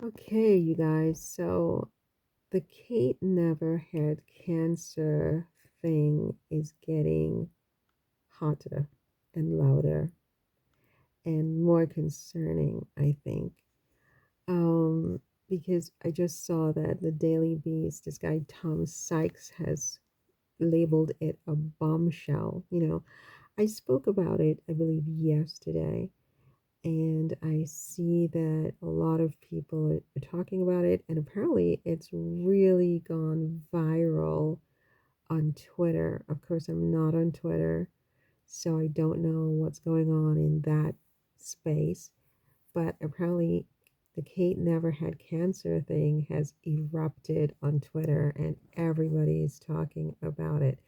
Okay, you guys. So the Kate never had cancer thing is getting hotter and louder and more concerning, I think. Um, because I just saw that the Daily Beast, this guy Tom Sykes has labeled it a bombshell. I spoke about it, I believe, yesterday, and I see that a lot of people are talking about it, and apparently it's really gone viral on Twitter. Of course, I'm not on Twitter, so I don't know what's going on in that space, but apparently the Kate never had cancer thing has erupted on Twitter, and everybody is talking about it.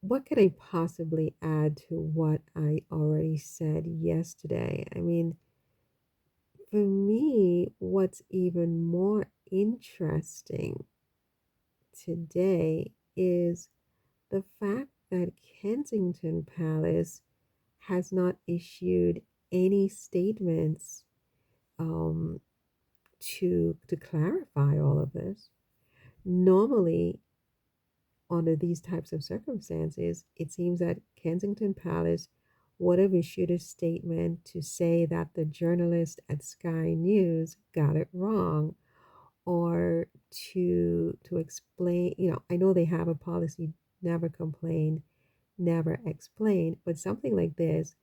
What could I possibly add to what I already said yesterday? I mean, for me, what's even more interesting today is the fact that Kensington Palace has not issued any statements um, to clarify all of this. Normally, under these types of circumstances, it seems that Kensington Palace would have issued a statement to say that the journalist at Sky News got it wrong, or to explain. I know they have a policy: never complain, never explain, but something like this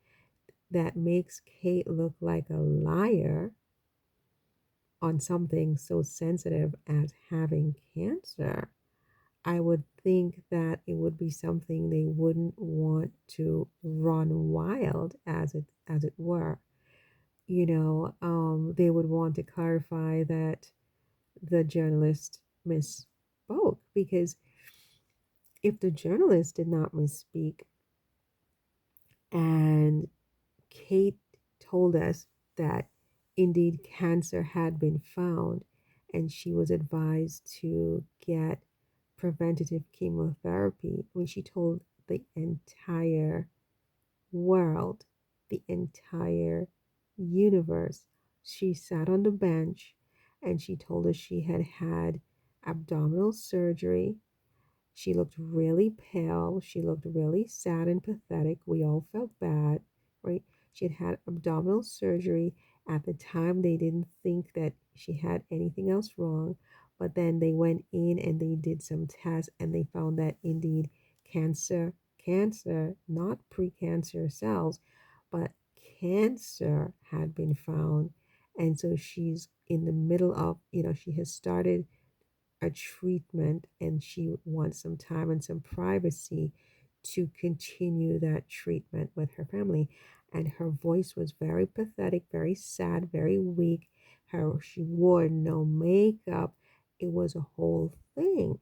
that makes Kate look like a liar on something so sensitive as having cancer, I would think that it would be something they wouldn't want to run wild, as it were. They would want to clarify that the journalist misspoke, because if the journalist did not misspeak and Kate told us that indeed cancer had been found and she was advised to get preventative chemotherapy, when she told the entire world, the entire universe. She sat on the bench and she told us she had had abdominal surgery. She looked really pale. She looked really sad and pathetic. We all felt bad, right? She had had abdominal surgery. At the time, they didn't think that she had anything else wrong. But then they went in and they did some tests and they found that indeed cancer, not precancer cells, but cancer had been found. And so she's in the middle of, she has started a treatment and she wants some time and some privacy to continue that treatment with her family. And her voice was very pathetic, very sad, very weak. She wore no makeup. It was a whole thing,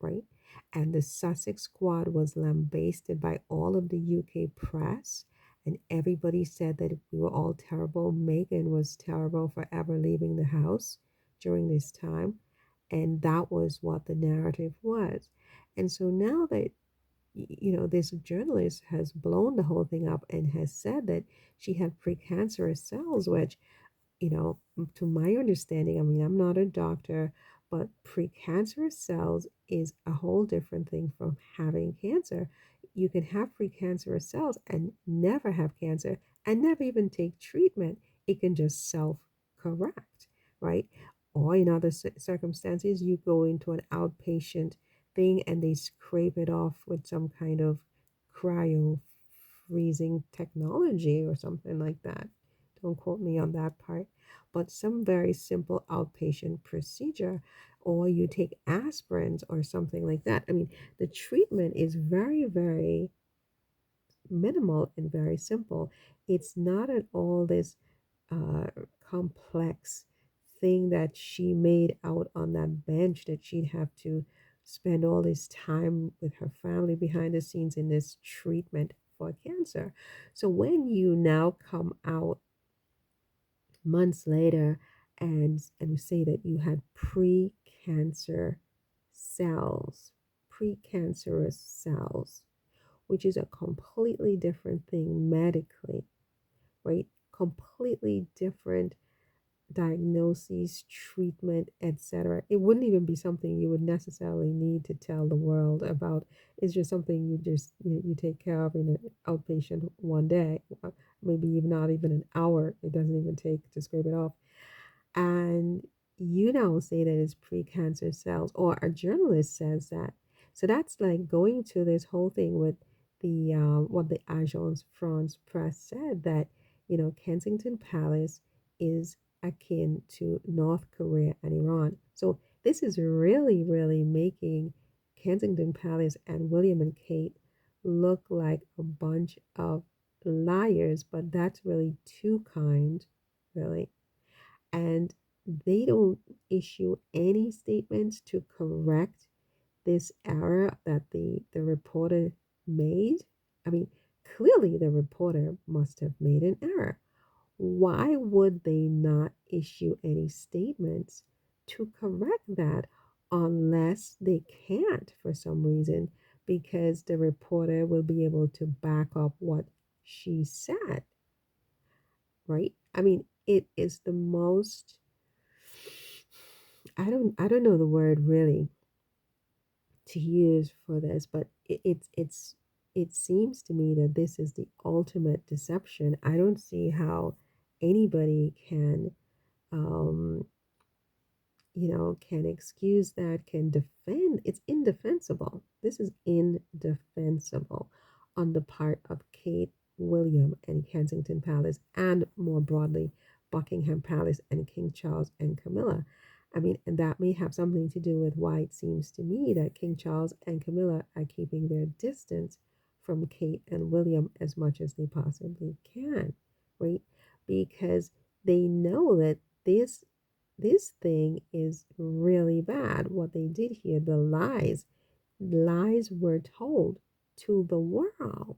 right? And the Sussex squad was lambasted by all of the UK press, and everybody said that we were all terrible. Meghan was terrible for ever leaving the house during this time, and that was what the narrative was. And so now that this journalist has blown the whole thing up and has said that she had precancerous cells, which, to my understanding, I mean, I'm not a doctor, but precancerous cells is a whole different thing from having cancer. You can have precancerous cells and never have cancer and never even take treatment. It can just self correct, right? Or in other circumstances, you go into an outpatient thing and they scrape it off with some kind of cryo freezing technology or something like that. Don't quote me on that part. But some very simple outpatient procedure, or you take aspirins or something like that. I mean, the treatment is very, very minimal and very simple. It's not at all this uh, complex thing that she made out on that bench that she'd have to spend all this time with her family behind the scenes in this treatment for cancer. So when you now come out months later and say that you had pre-cancer cells, precancerous cells, which is a completely different thing medically, right? Completely different. diagnoses, treatment, etc. It wouldn't even be something you would necessarily need to tell the world about. It's just something you take care of in an outpatient one day, maybe even not even an hour. It doesn't even take to scrape it off. And you now say that it's precancer cells, or a journalist says that. So that's like going to this whole thing with the what the Agence France-Presse said, that Kensington Palace is akin to North Korea and Iran. So this is really, really making Kensington Palace and William and Kate look like a bunch of liars, but that's really too kind, really. And they don't issue any statements to correct this error that the reporter made. I mean, clearly the reporter must have made an error. Why would they not issue any statements to correct that unless they can't for some reason, because the reporter will be able to back up what she said, right? I mean, it is the most, I don't know the word really to use for this, but it seems to me that this is the ultimate deception. I don't see how anybody can um can excuse that, can defend. It's indefensible. This is indefensible on the part of Kate, William, and Kensington Palace, and more broadly, Buckingham Palace and King Charles and Camilla. I mean, and that may have something to do with why it seems to me that King Charles and Camilla are keeping their distance from Kate and William as much as they possibly can, right? Because they know that this thing is really bad. What they did here, the lies were told to the world,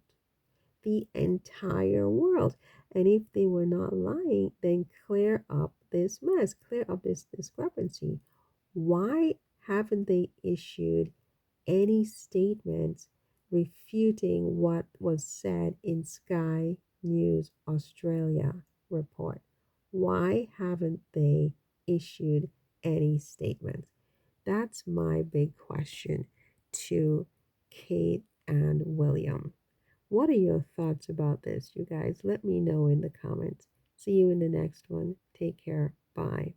the entire world. And if they were not lying, then clear up this mess, clear up this discrepancy. Why haven't they issued any statements refuting what was said in Sky News Australia report? Why haven't they issued any statements? That's my big question to Kate and William. What are your thoughts about this, you guys? Let me know in the comments. See you in the next one. Take care. Bye.